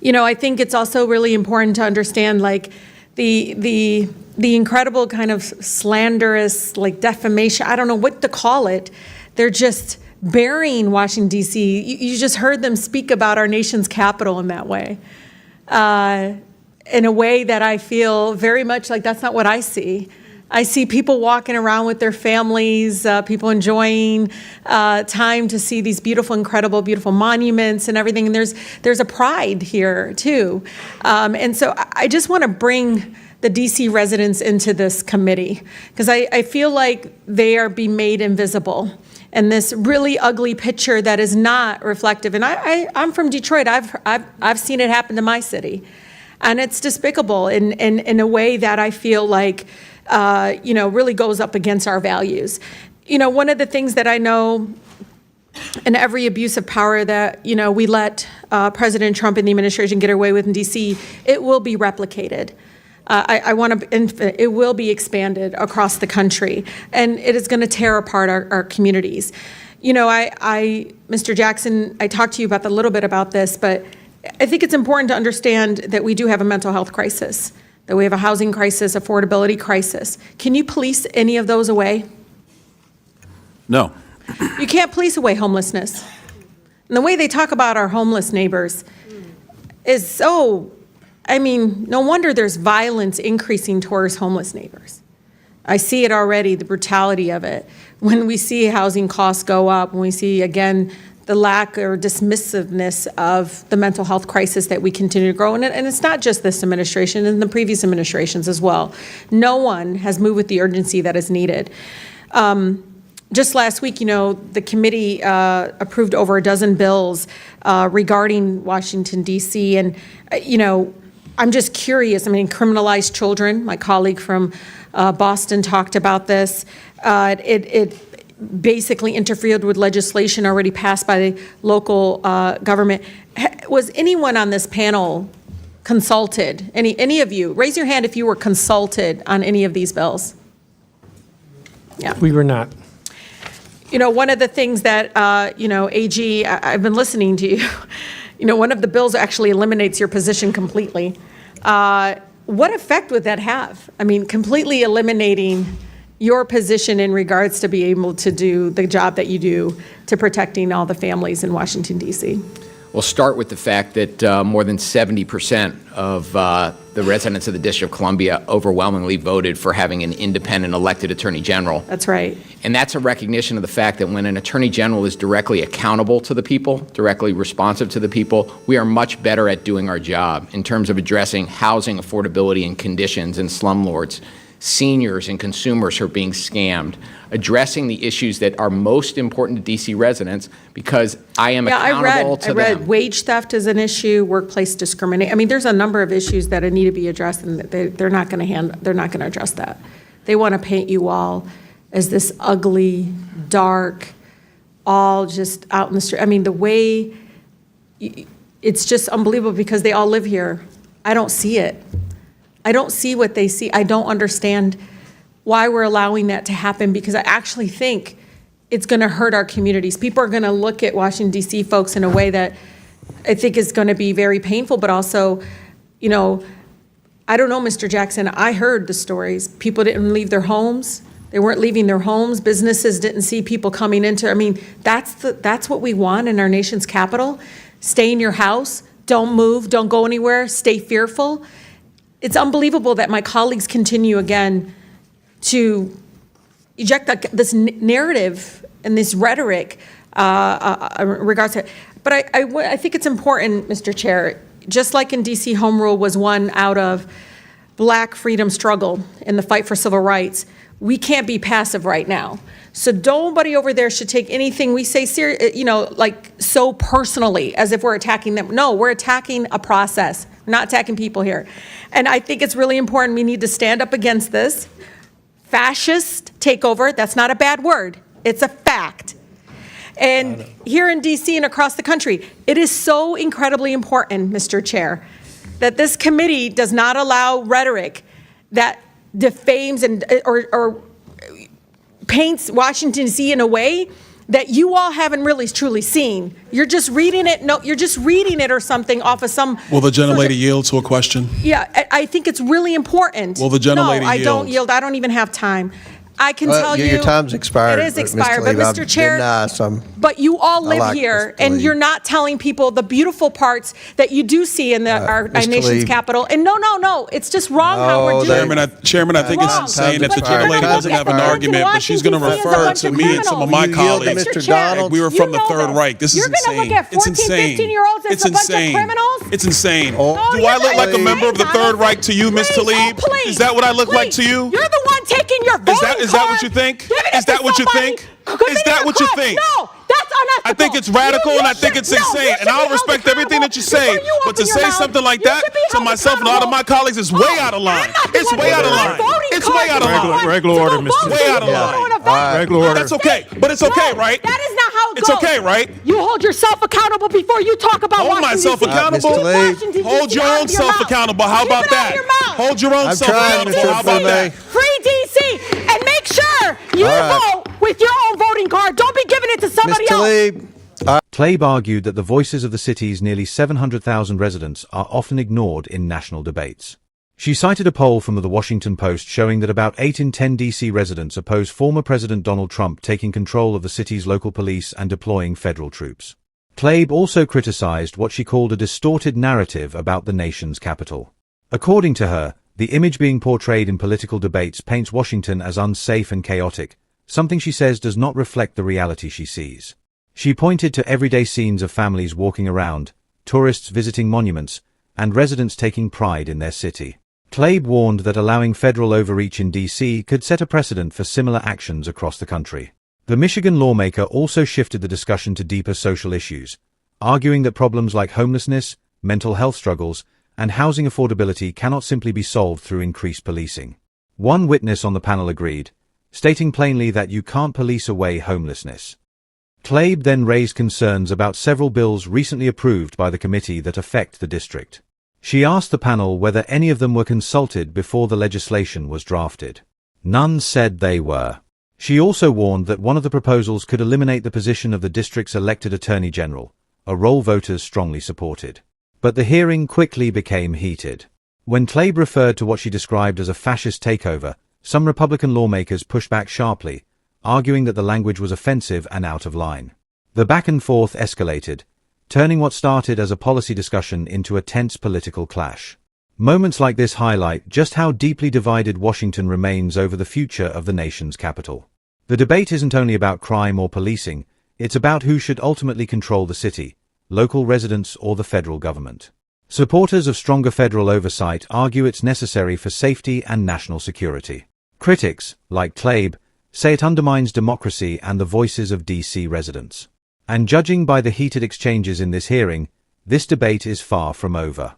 I think it's also really important to understand like the incredible kind of slanderous, like defamation, I don't know what to call it. They're just burying Washington, D.C. You just heard them speak about our nation's capital in that way, in a way that I feel very much like that's not what I see. I see people walking around with their families, people enjoying time to see these beautiful, incredible, beautiful monuments and everything. And there's a pride here too. And so I just want to bring the DC residents into this committee because I feel like they are being made invisible. And this really ugly picture that is not reflective. And I'm from Detroit. I've seen it happen to my city, and it's despicable in a way that I feel like really goes up against our values. One of the things that I know in every abuse of power that we let President Trump and the administration get away with in D.C., it will be replicated. It will be expanded across the country, and it is going to tear apart our communities. Mr. Jackson, I talked to you about a little bit about this, but I think it's important to understand that we do have a mental health crisis, that we have a housing crisis, affordability crisis. Can you police any of those away? No. You can't police away homelessness. And the way they talk about our homeless neighbors is so, no wonder there's violence increasing towards homeless neighbors. I see it already, the brutality of it. When we see housing costs go up, when we see, again, the lack or dismissiveness of the mental health crisis that we continue to grow. And it's not just this administration, and the previous administrations as well. No one has moved with the urgency that is needed. Just last week, the committee approved over a dozen bills regarding Washington, D.C. And, I'm just curious. Criminalized children. My colleague from Boston talked about this. It basically interfered with legislation already passed by the local government. Was anyone on this panel consulted? Any of you? Raise your hand if you were consulted on any of these bills. Yeah. We were not. One of the things that, AG, I've been listening to you. One of the bills actually eliminates your position completely. What effect would that have? Completely eliminating your position in regards to be able to do the job that you do to protecting all the families in Washington, D.C. We'll start with the fact that more than 70% of the residents of the District of Columbia overwhelmingly voted for having an independent elected Attorney General. That's right. And that's a recognition of the fact that when an Attorney General is directly accountable to the people, directly responsive to the people, we are much better at doing our job in terms of addressing housing affordability and conditions in slumlords, seniors and consumers who are being scammed, addressing the issues that are most important to D.C. residents because I am accountable to them. I read wage theft is an issue, workplace discrimination. There's a number of issues that need to be addressed, and they're not going to address that. They want to paint you all as this ugly, dark, all just out in the street. The way, it's just unbelievable because they all live here. I don't see it. I don't see what they see. I don't understand why we're allowing that to happen because I actually think it's going to hurt our communities. People are going to look at Washington, D.C. folks in a way that I think is going to be very painful, but also, I don't know, Mr. Jackson, I heard the stories. People didn't leave their homes. They weren't leaving their homes. Businesses didn't see people coming into, that's what we want in our nation's capital. Stay in your house. Don't move. Don't go anywhere. Stay fearful. It's unbelievable that my colleagues continue again to eject this narrative and this rhetoric in regards to it. But I think it's important, Mr. Chair, just like in D.C. Home Rule was one out of Black freedom struggle in the fight for civil rights, we can't be passive right now. So nobody over there should take anything we say so personally as if we're attacking them. No, we're attacking a process. We're not attacking people here. And I think it's really important. We need to stand up against this fascist takeover. That's not a bad word. It's a fact. And here in D.C. and across the country, it is so incredibly important, Mr. Chair, that this committee does not allow rhetoric that defames or paints Washington, D.C. in a way that you all haven't really truly seen. You're just reading it. No, you're just reading it or something off of some. Will the gentlelady yield to a question? Yeah, I think it's really important. Will the gentlelady No, I don't yield? yield. I don't even have time. I can tell you. Your time's expired. It is expired, but Mr. Chair, but you all live like here, Mr. and Tlaib. you're not telling people the beautiful parts that you do see in our Mr. nation's Tlaib. capital. And no, it's just wrong how we're No, doing it. Chairman, I think it's Wrong. insane that the But you're gentlelady gonna doesn't look have at an the argument, but she's going to Washington refer DC as a to bunch me of and some of my criminals. You yield to colleagues. Mr. Mr. Chair, Donald. We were you from the know Third this. Reich. This is You're insane. gonna look at 14, It's insane. 15-year-olds as It's a bunch of insane. criminals? It's insane. Oh, Do I look like a please. member of the Third Reich to you, Ms. Please, Tlaib? please, Is that what I look like please. to you? You're the one taking your voting Is that what card, you think? giving it Is that to what you somebody, think? committing Is that a what you crime. think? No, that's unethical. I think it's radical, and I think it's No, you insane. should And I'll be held respect everything that you accountable say. before you But to open your say mouth. something like You that should be to held myself and a lot of my accountable. colleagues is way out of line. I'm not the It's one way out of giving my line. voting It's way card out of to line. Regular go order, vote. Mr. Way out of You line. go to an event. Regular order. That's okay, but it's okay, No, right? That is not how it It's goes. okay, right? You hold yourself accountable before you talk about Hold Washington, myself D.C. accountable. Mr. Tlaib. Washington, D.C. Hold your out own of your self mouth. accountable. How Keep about it out of that? your mouth. Hold your own I'm self trying, accountable. Mr. How about that? Free D.C. and make sure you All right. vote with your own voting card. Don't be giving it to somebody Mr. else. Tlaib. Tlaib argued that the voices of the city's nearly 700,000 residents are often ignored in national debates. She cited a poll from the Washington Post showing that about 8 in 10 DC residents oppose former President Donald Trump taking control of the city's local police and deploying federal troops. Tlaib also criticized what she called a distorted narrative about the nation's capital. According to her, the image being portrayed in political debates paints Washington as unsafe and chaotic, something she says does not reflect the reality she sees. She pointed to everyday scenes of families walking around, tourists visiting monuments, and residents taking pride in their city. Tlaib warned that allowing federal overreach in D.C. could set a precedent for similar actions across the country. The Michigan lawmaker also shifted the discussion to deeper social issues, arguing that problems like homelessness, mental health struggles, and housing affordability cannot simply be solved through increased policing. One witness on the panel agreed, stating plainly that you can't police away homelessness. Tlaib then raised concerns about several bills recently approved by the committee that affect the district. She asked the panel whether any of them were consulted before the legislation was drafted. None said they were. She also warned that one of the proposals could eliminate the position of the district's elected attorney general, a role voters strongly supported. But the hearing quickly became heated. When Tlaib referred to what she described as a fascist takeover, some Republican lawmakers pushed back sharply, arguing that the language was offensive and out of line. The back and forth escalated, turning what started as a policy discussion into a tense political clash. Moments like this highlight just how deeply divided Washington remains over the future of the nation's capital. The debate isn't only about crime or policing, it's about who should ultimately control the city, local residents or the federal government. Supporters of stronger federal oversight argue it's necessary for safety and national security. Critics, like Tlaib, say it undermines democracy and the voices of D.C. residents. And judging by the heated exchanges in this hearing, this debate is far from over.